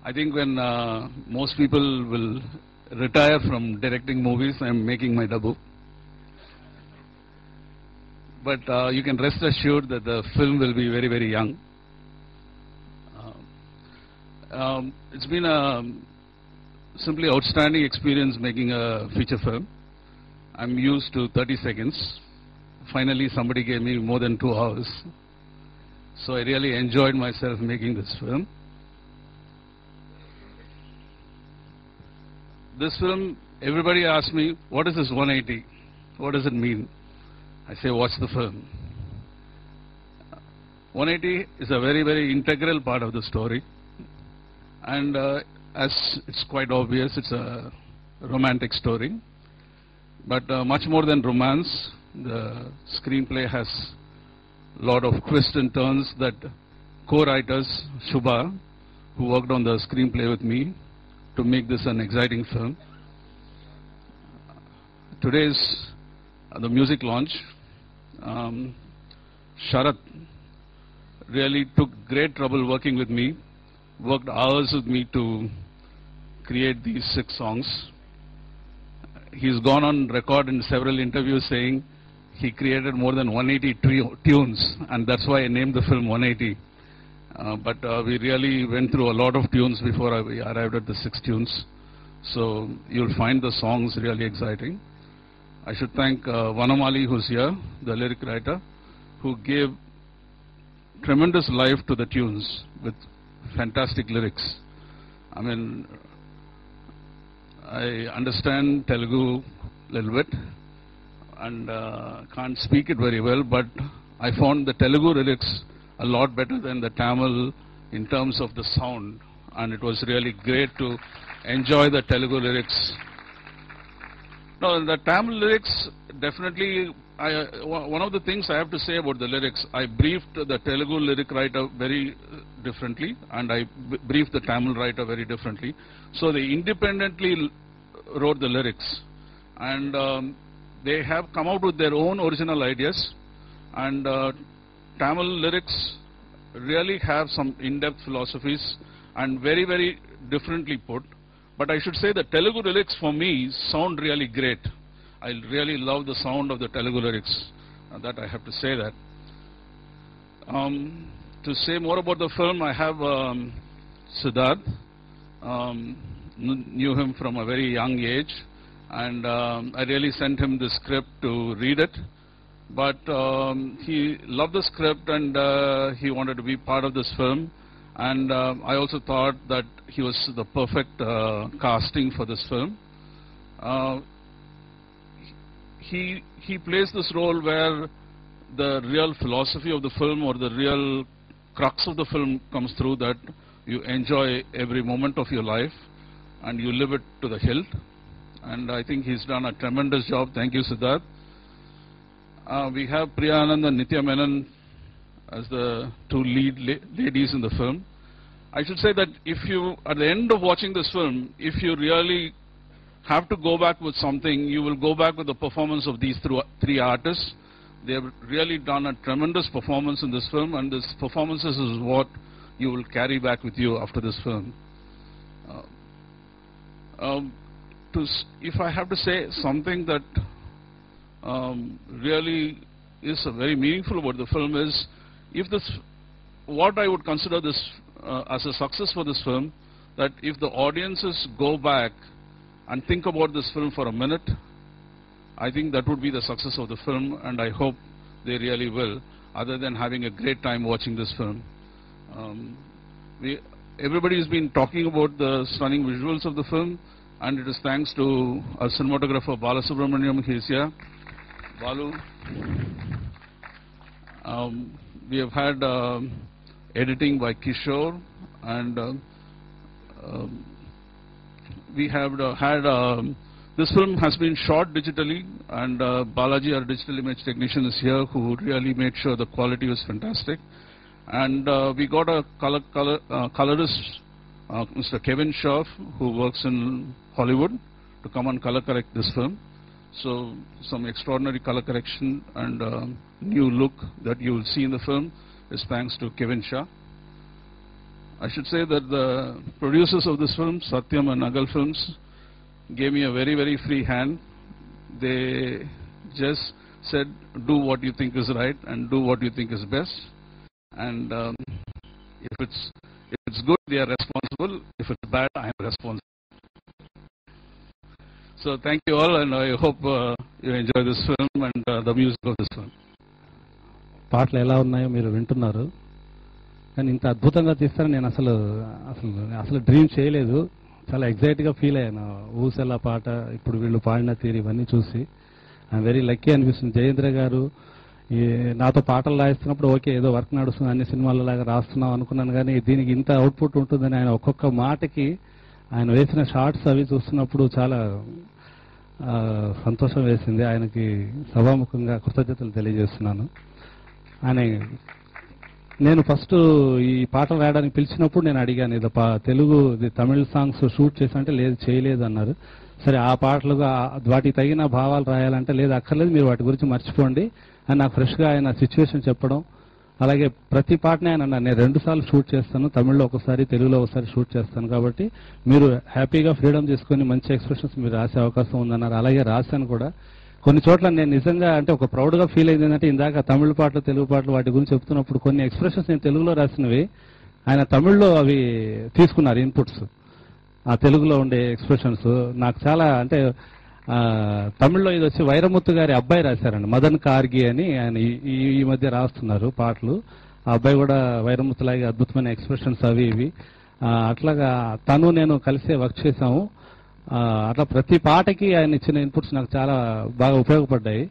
I think when most people will retire from directing movies, I'm making my debut. But you can rest assured that the film will be very, very young. It's been a simply outstanding experience making a feature film. I'm used to 30 seconds. Finally, somebody gave me more than 2 hours. So I really enjoyed myself making this film. This film, everybody asks me, what is this 180? What does it mean? I say, watch the film. 180 is a very, very integral part of the story. And as it's quite obvious, it's a romantic story. But much more than romance, the screenplay has a lot of twists and turns that co-writers, Shubha, who worked on the screenplay with me, to make this an exciting film. Today's the music launch. Sharath really took great trouble working with me, worked hours with me to create these 6 songs. He's gone on record in several interviews saying he created more than 180 tunes, and that's why I named the film 180. But we really went through a lot of tunes before we arrived at the 6 tunes. So you'll find the songs really exciting. I should thank Vanamali, who's here, the lyric writer, who gave tremendous life to the tunes with fantastic lyrics. I mean, I understand Telugu a little bit and can't speak it very well, but I found the Telugu lyrics a lot better than the Tamil in terms of the sound, and it was really great to enjoy the Telugu lyrics. No, the Tamil lyrics, definitely, one of the things I have to say about the lyrics, I briefed the Telugu lyric writer very differently, and I briefed the Tamil writer very differently. So they independently wrote the lyrics, and they have come out with their own original ideas, and Tamil lyrics really have some in-depth philosophies and very, very differently put. But I should say the Telugu lyrics for me sound really great. I really love the sound of the Telugu lyrics. That I have to say that. To say more about the film, I have Siddharth. Knew him from a very young age, and I really sent him the script to read it. But he loved the script, and he wanted to be part of this film. And I also thought that he was the perfect casting for this film. He plays this role where the real philosophy of the film or the real crux of the film comes through, that you enjoy every moment of your life and you live it to the hilt. And I think he's done a tremendous job. Thank you, Siddharth. We have Priya Anand and Nitya Menon as the 2 lead ladies in the film. I should say that if you, at the end of watching this film, if you really have to go back with something, you will go back with the performance of these 3 artists. They have really done a tremendous performance in this film, and this performances is what you will carry back with you after this film. If I have to say something that really is very meaningful about the film is, if this, what I would consider this as a success for this film, that if the audiences go back and think about this film for a minute, I think that would be the success of the film, and I hope they really will, other than having a great time watching this film. Everybody has been talking about the stunning visuals of the film, and it is thanks to our cinematographer Balasubramaniam. He is here. Balu. We have had editing by Kishore, and we have had this film has been shot digitally, and Balaji, our digital image technician, is here, who really made sure the quality was fantastic. And we got a colorist, Mr. Kevin Shaw, who works in Hollywood, to come and color correct this film. So some extraordinary color correction and new look that you will see in the film is thanks to Kevin Shah. I should say that the producers of this film, Satyam and Nagal Films, gave me a very, very free hand. They just said, do what you think is right and do what you think is best. And if it's good, they are responsible. If it's bad, I am responsible. So thank you all, and I hope you enjoy this film and the music of this film. పాటలు ఎలా ఉన్నాయో మీరు వింటున్నారు, కానీ ఇంత అద్భుతంగా తీస్తారని నేను అసలు డ్రీమ్ చేయలేదు. చాలా ఎగ్జైట్గా ఫీల్ అయ్యాను. ఊసెలా పాట, ఇప్పుడు వీళ్ళు పాడిన తీరు, ఇవన్నీ చూసి ఐఎమ్ వెరీ లక్కీ అనిపిస్తుంది. జయేంద్ర గారు నాతో పాటలు రాయిస్తున్నప్పుడు ఓకే ఏదో వర్క్ నడుస్తుంది, అన్ని సినిమాలలాగా రాస్తున్నాం అనుకున్నాను, కానీ దీనికి ఇంత అవుట్పుట్ ఉంటుందని ఆయన ఒక్కొక్క మాటకి ఆయన వేసిన షార్ట్స్ అవి చూస్తున్నప్పుడు చాలా సంతోషం వేసింది. ఆయనకి సభాముఖంగా కృతజ్ఞతలు తెలియజేస్తున్నాను. ఆయన నేను ఫస్ట్ ఈ పాటలు రాయడానికి పిలిచినప్పుడు నేను అడిగాను, ఇది తెలుగు తమిళ సాంగ్స్ షూట్ చేశానంటే లేదు చేయలేదు అన్నారు. సరే ఆ పాటలుగా వాటికి తగిన భావాలు రాయాలంటే లేదు అక్కర్లేదు, మీరు వాటి గురించి మర్చిపోండి అని నాకు ఫ్రెష్గా ఆయన సిచ్యువేషన్ చెప్పడం. అలాగే ప్రతి పాటనే ఆయన అన్నారు, నేను 2 సార్లు షూట్ చేస్తాను, తమిళ్లో ఒకసారి తెలుగులో ఒకసారి షూట్ చేస్తాను, కాబట్టి మీరు హ్యాపీగా ఫ్రీడమ్ తీసుకొని మంచి ఎక్స్ప్రెషన్స్ మీరు రాసే అవకాశం ఉందన్నారు. అలాగే రాశాను కూడా. కొన్ని చోట్ల నేను నిజంగా అంటే ఒక ప్రౌడ్గా ఫీల్ అయింది ఏంటంటే, ఇందాక తమిళ పాటలు తెలుగు పాటలు వాటి గురించి చెప్తున్నప్పుడు కొన్ని ఎక్స్ప్రెషన్స్ నేను తెలుగులో రాసినవి ఆయన తమిళ్లో అవి తీసుకున్నారు ఇన్పుట్స్. ఆ తెలుగులో ఉండే ఎక్స్ప్రెషన్స్ నాకు చాలా అంటే తమిళ్లో ఇది వచ్చి వైరముత్తు గారి అబ్బాయి రాశారండి, మదన్ కార్గి అని. ఆయన ఈ మధ్య రాస్తున్నారు పాటలు. ఆ అబ్బాయి కూడా వైరముత్తులాగే అద్భుతమైన ఎక్స్ప్రెషన్స్ అవి ఇవి. అట్లాగా తను నేను కలిసే వర్క్ చేశాము. అట్లా ప్రతి పాటకి ఆయన ఇచ్చిన ఇన్పుట్స్ నాకు చాలా బాగా ఉపయోగపడ్డాయి.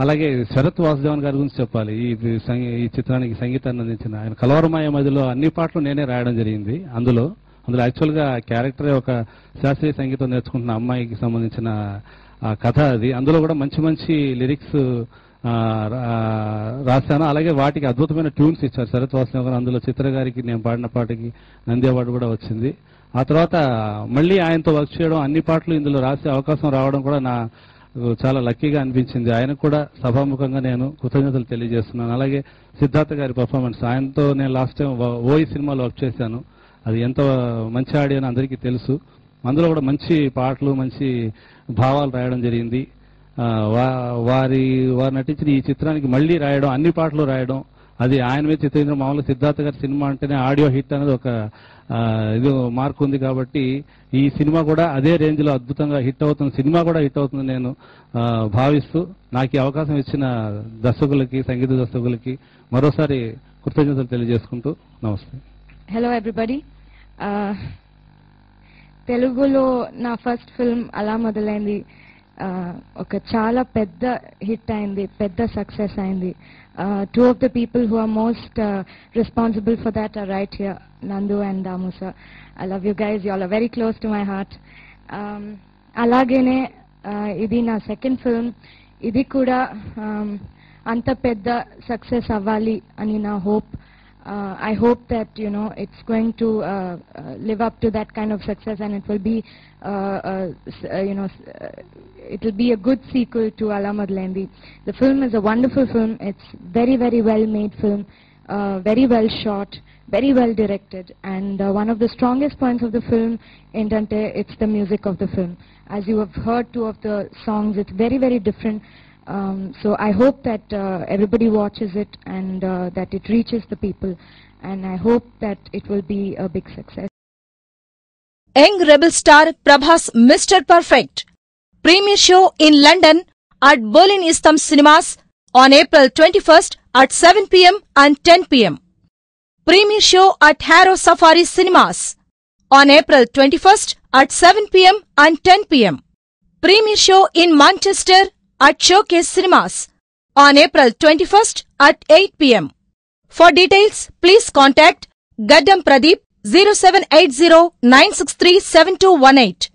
అలాగే శరత్ వాసుదేవన్ గారి గురించి చెప్పాలి. ఈ చిత్రానికి సంగీతాన్ని అందించిన ఆయన కలవరమాయ మదిలో అన్ని పాటలు నేనే రాయడం జరిగింది. అందులో యాక్చువల్గా క్యారెక్టరే ఒక శాస్త్రీయ సంగీతం నేర్చుకుంటున్న అమ్మాయికి సంబంధించిన కథ అది. అందులో కూడా మంచి మంచి లిరిక్స్ రాశాను. అలాగే వాటికి అద్భుతమైన ట్యూన్స్ ఇచ్చారు శరత్ వాసుదేవ్ గారు. అందులో చిత్ర గారికి నేను పాడిన పాటకి నంది అవార్డు కూడా వచ్చింది. ఆ తర్వాత మళ్ళీ ఆయనతో వర్క్ చేయడం, అన్ని పాటలు ఇందులో రాసే అవకాశం రావడం కూడా నా చాలా లక్కీగా అనిపించింది. ఆయనకు కూడా సభాముఖంగా నేను కృతజ్ఞతలు తెలియజేస్తున్నాను. అలాగే సిద్ధార్థ గారి పర్ఫార్మెన్స్, ఆయనతో నేను లాస్ట్ టైం ఓయి సినిమాలో వర్క్ చేశాను. అది ఎంత మంచి ఆడియో అని అందరికీ తెలుసు. అందులో కూడా మంచి పాటలు మంచి భావాలు రాయడం జరిగింది. వారు నటించిన ఈ చిత్రానికి మళ్ళీ రాయడం, అన్ని పాటలు రాయడం, అది ఆయన మీద చిత్రీకరణ. మామూలుగా సిద్ధార్థ గారి సినిమా అంటేనే ఆడియో హిట్ అనేది ఒక ఇది మార్క్ ఉంది, కాబట్టి ఈ సినిమా కూడా అదే రేంజ్ లో అద్భుతంగా హిట్ అవుతుంది, సినిమా కూడా హిట్ అవుతుంది నేను భావిస్తూ నాకు ఈ అవకాశం ఇచ్చిన దర్శకులకి, సంగీత దర్శకులకి మరోసారి కృతజ్ఞతలు తెలియజేసుకుంటూ నమస్తే. Hello everybody. తెలుగులో నా ఫస్ట్ ఫిల్మ్ అలా మొదలైంది. ఒక చాలా పెద్ద హిట్ అయింది, పెద్ద సక్సెస్ అయింది. Two of the people who are most responsible for that are right here, Nandu and Damu sir. I love you guys. You all are very close to my heart. Alagene idi na second film. Idi kuda anta pedda success avali ani na hope. I hope that it's going to live up to that kind of success, and it will be it will be a good sequel to Ala Madlendi. The film is a wonderful film. It's very, very well made film, very well shot, very well directed, and one of the strongest points of the film, entante, it's the music of the film. As you have heard 2 of the songs, it's very, very different. So I hope that everybody watches it and that it reaches the people, and I hope that it will be a big success. Young rebel star Prabhas Mr. Perfect premiere show in London at Berlin Isthmus Cinemas on April 21st at 7 p.m. and 10 p.m. Premiere show at Harrow Safari Cinemas on April 21st at 7 p.m. and 10 p.m. Premiere show in Manchester at Showcase Cinemas on April 21st at 8 p.m. For details, please contact Gaddam Pradeep 0780 963 7218.